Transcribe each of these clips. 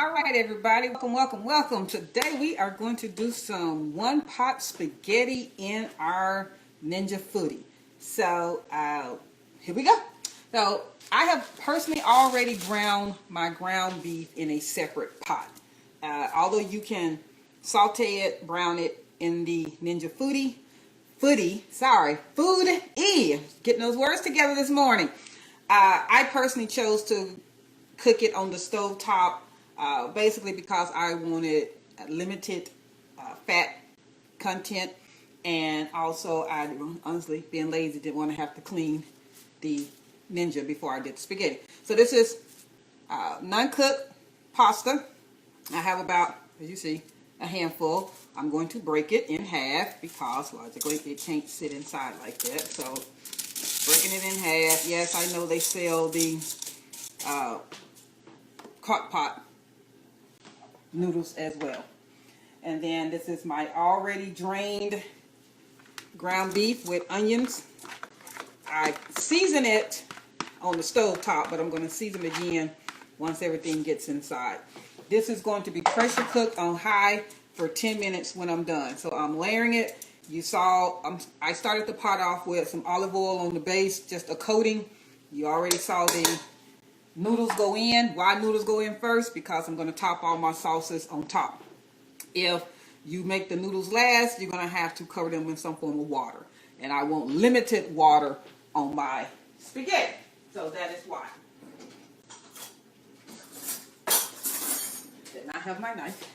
All right, everybody, welcome. Today we are going to do some one-pot spaghetti in our Ninja Foodi. So here we go. So I have personally already ground my ground beef in a separate pot. Although you can saute it, brown it in the Ninja Foodi. Getting those words together this morning. I personally chose to cook it on the stove top, basically because I wanted limited fat content, and also I honestly, being lazy, didn't want to have to clean the Ninja before I did the spaghetti. So this is non-cooked pasta. I have about, as you see, a handful. I'm going to break it in half because logically it can't sit inside like that. So breaking it in half. Yes, I know they sell the crock pot noodles as well. And then this is my already drained ground beef with onions. I season it on the stove top, but I'm going to season it again once everything gets inside. This is going to be pressure cooked on high for 10 minutes when I'm done. So I'm layering it. You saw I started the pot off with some olive oil on the base, just a coating. You already saw the noodles go in. Why noodles go in first? Because I'm going to top all my sauces on top. If you make the noodles last, you're going to have to cover them in some form of water. And I want limited water on my spaghetti. So that is why. Did not have my knife.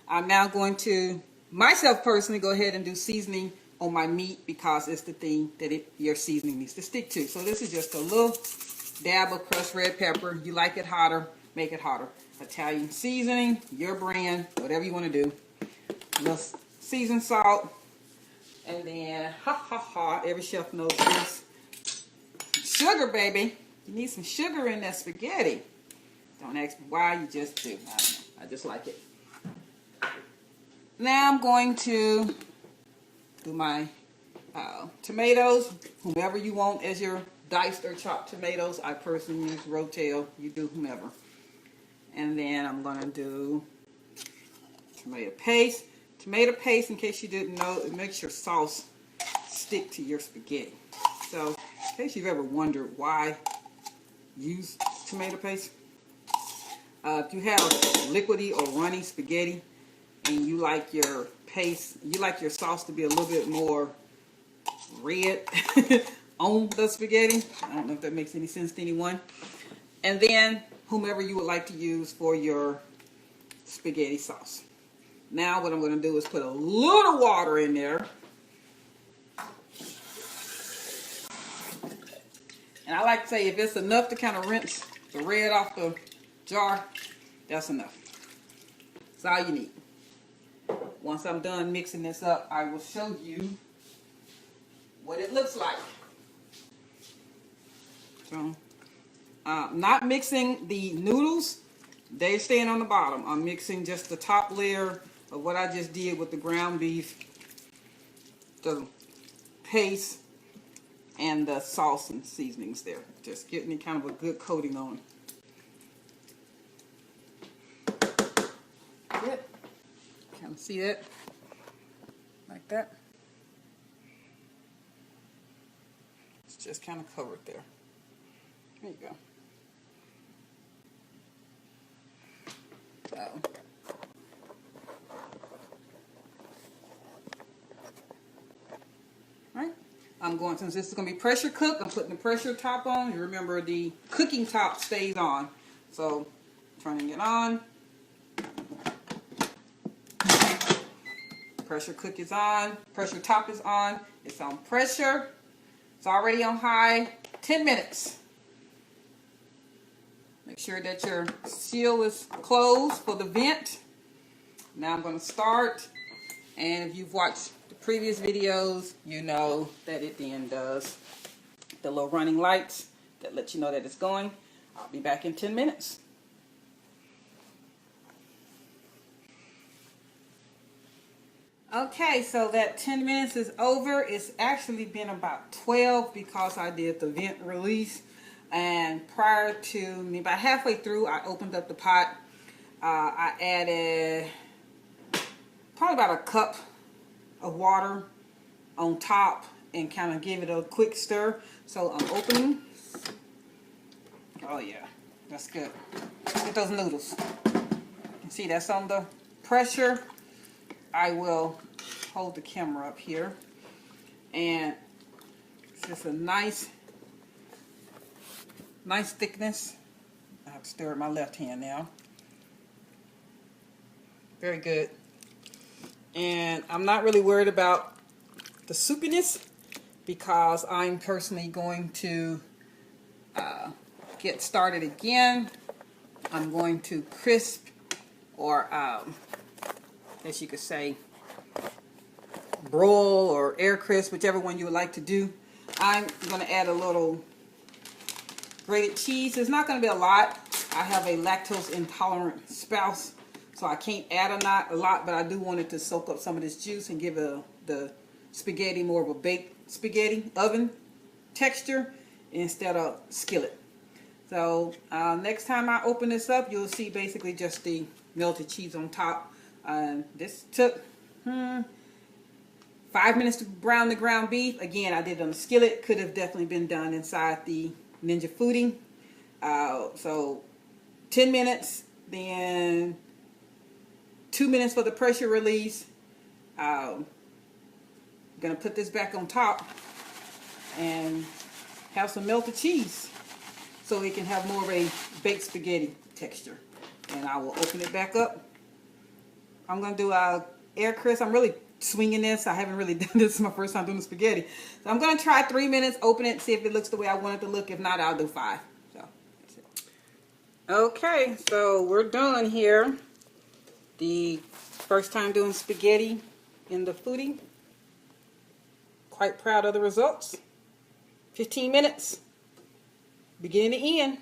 I'm now going to, myself personally, go ahead and do seasoning on my meat because it's the thing that your seasoning needs to stick to. So this is just a little dab of crushed red pepper. You like it hotter, make it hotter. Italian seasoning, your brand, whatever you want to do. A little seasoned salt. And then, every chef knows this. Sugar, baby. You need some sugar in that spaghetti. Don't ask me why, you just do. I don't know. I just like it. Now I'm going to do my tomatoes. Whomever you want as your diced or chopped tomatoes. I personally use Rotel. You do whomever. And then I'm going to do tomato paste. Tomato paste, in case you didn't know, it makes your sauce stick to your spaghetti. So, in case you've ever wondered why use tomato paste, if you have liquidy or runny spaghetti and you like your paste, you like your sauce to be a little bit more red on the spaghetti. I don't know if that makes any sense to anyone. And then whomever you would like to use for your spaghetti sauce. Now what I'm going to do is put a little water in there. And I like to say if it's enough to kind of rinse the red off the jar, that's enough. That's all you need. Once I'm done mixing this up, I will show you what it looks like. So, not mixing the noodles. They're staying on the bottom. I'm mixing just the top layer of what I just did with the ground beef, the paste, and the sauce and seasonings there. Just getting it kind of a good coating on. Good. Kind of see that? Like that. It's just kind of covered there. There you go. So. Right. I'm going, since this is going to be pressure cooked, I'm putting the pressure top on. You remember the cooking top stays on. So, turning it on. Pressure cook is on. Pressure top is on. It's on pressure. It's already on high. 10 minutes. Make sure that your seal is closed for the vent. Now I'm going to start. And if you've watched the previous videos, you know that it then does the little running lights that let you know that it's going. I'll be back in 10 minutes. Okay, so that 10 minutes is over. It's actually been about 12 because I did the vent release. And prior to, about halfway through, I opened up the pot I added probably about a cup of water on top and kind of give it a quick stir. So I'm opening. Oh yeah, that's good. Get those noodles. You see that's on the pressure. I will hold the camera up here, and it's just a nice thickness. I have to stir with my left hand now. Very good. And I'm not really worried about the soupiness because I'm personally going to get started again. I'm going to crisp, or as you could say, broil or air crisp, whichever one you would like to do. I'm going to add a little grated cheese. It's not going to be a lot. I have a lactose intolerant spouse, so I can't add a lot, but I do want it to soak up some of this juice and give the spaghetti more of a baked spaghetti oven texture instead of skillet. So next time I open this up, you'll see basically just the melted cheese on top. This took 5 minutes to brown the ground beef. Again, I did it on the skillet. Could have definitely been done inside the Ninja Foodi. So 10 minutes, then 2 minutes for the pressure release. I'm going to put this back on top and have some melted cheese so it can have more of a baked spaghetti texture. And I will open it back up. I'm going to do air crisp. I'm really swinging this. I haven't really done this. This is my first time doing the spaghetti. So I'm going to try 3 minutes, open it, see if it looks the way I want it to look. If not, I'll do 5. So that's it. Okay, so we're done here. The first time doing spaghetti in the Foodi. Quite proud of the results. 15 minutes. Beginning to end.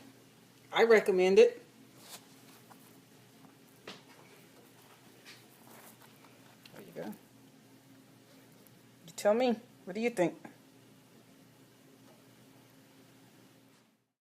I recommend it. There you go. You tell me. What do you think?